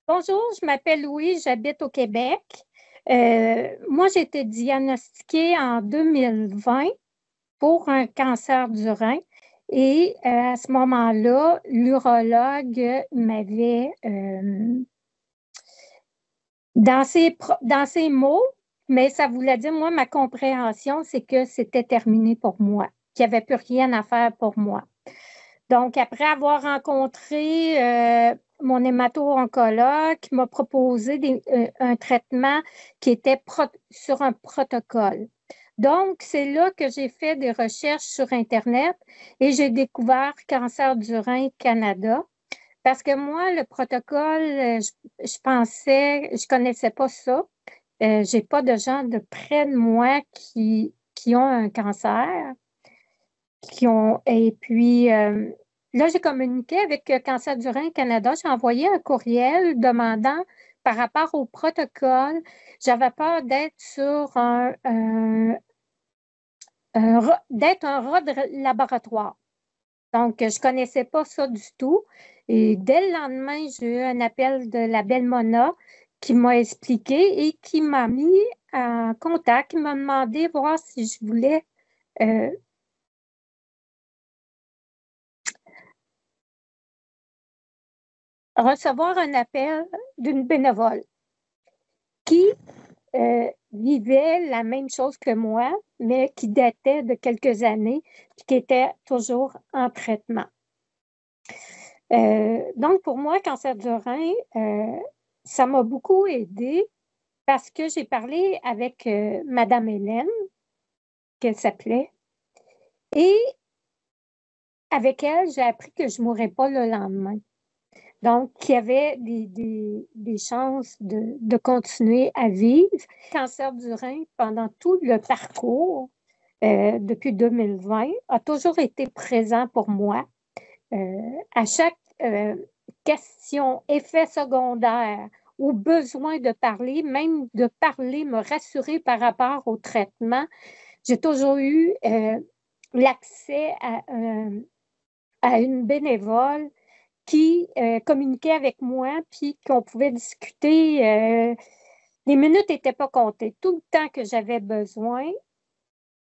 Bonjour, je m'appelle Louise, j'habite au Québec. Moi, j'ai été diagnostiquée en 2020 pour un cancer du rein. Et à ce moment-là, l'urologue m'avait, dans ses mots, mais ça voulait dire, moi, ma compréhension, c'est que c'était terminé pour moi, qu'il n'y avait plus rien à faire pour moi. Donc, après avoir rencontré mon hémato-oncologue, qui m'a proposé un traitement qui était sur un protocole. Donc, c'est là que j'ai fait des recherches sur Internet et j'ai découvert Cancer du rein Canada. Parce que moi, le protocole, je pensais, je connaissais pas ça. J'ai pas de gens de près de moi qui ont un cancer et puis, là, j'ai communiqué avec Cancer du Rein Canada. J'ai envoyé un courriel demandant par rapport au protocole. J'avais peur d'être sur d'être un rat de laboratoire. Donc, je ne connaissais pas ça du tout. Et dès le lendemain, j'ai eu un appel de la belle Mona qui m'a expliqué et qui m'a mis en contact, qui m'a demandé voir si je voulais euh, recevoir un appel d'une bénévole qui vivait la même chose que moi, mais qui datait de quelques années, puis qui était toujours en traitement. Donc, pour moi, cancer du rein, ça m'a beaucoup aidé parce que j'ai parlé avec Madame Hélène, qu'elle s'appelait, et avec elle, j'ai appris que je ne mourrais pas le lendemain. Donc, il y avait des chances de continuer à vivre. Le cancer du rein, pendant tout le parcours, depuis 2020, a toujours été présent pour moi. À chaque question, effet secondaire ou besoin de parler, même de parler, me rassurer par rapport au traitement, j'ai toujours eu l'accès à une bénévole qui communiquait avec moi, puis qu'on pouvait discuter. Les minutes n'étaient pas comptées. Tout le temps que j'avais besoin,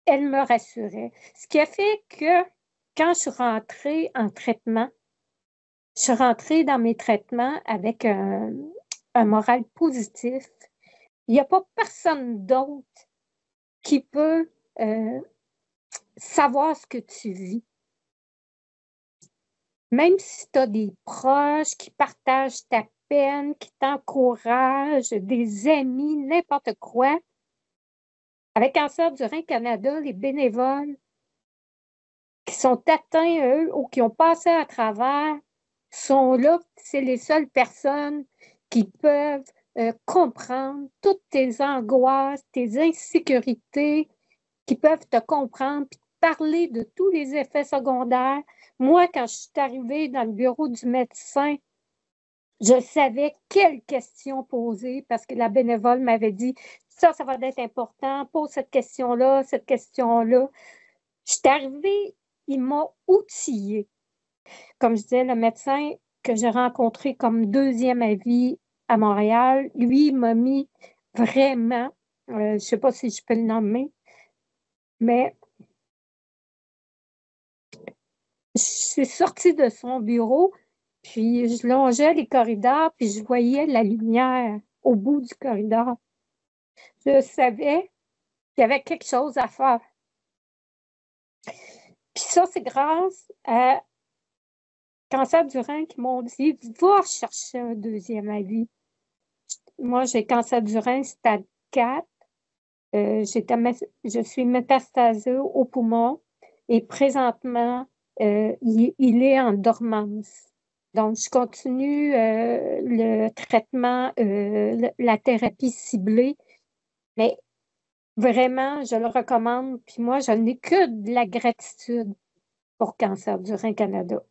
elle me rassurait. Ce qui a fait que quand je suis rentrée en traitement, je suis rentrée dans mes traitements avec un moral positif. Il n'y a pas personne d'autre qui peut savoir ce que tu vis. Même si tu as des proches qui partagent ta peine, qui t'encouragent, des amis, n'importe quoi, avec Cancer du Rein Canada, les bénévoles qui sont atteints, eux, ou qui ont passé à travers, sont là. C'est les seules personnes qui peuvent comprendre toutes tes angoisses, tes insécurités, qui peuvent te comprendre, puis parler de tous les effets secondaires. Moi, quand je suis arrivée dans le bureau du médecin, je savais quelles questions poser parce que la bénévole m'avait dit ça va être important, pose cette question-là, cette question-là. Je suis arrivée, il m'a outillée. Comme je disais, le médecin que j'ai rencontré comme deuxième avis à Montréal, lui, il m'a mis vraiment, je ne sais pas si je peux le nommer, mais je suis sortie de son bureau, puis je longeais les corridors, puis je voyais la lumière au bout du corridor. Je savais qu'il y avait quelque chose à faire. Puis ça, c'est grâce à Cancer du rein qui m'ont dit « Va chercher un deuxième avis ». Moi, j'ai cancer du rein stade 4. Je suis métastasée au poumon et présentement, il est en dormance. Donc, je continue le traitement, la thérapie ciblée, mais vraiment, je le recommande. Puis moi, je n'ai que de la gratitude pour Cancer du Rein Canada.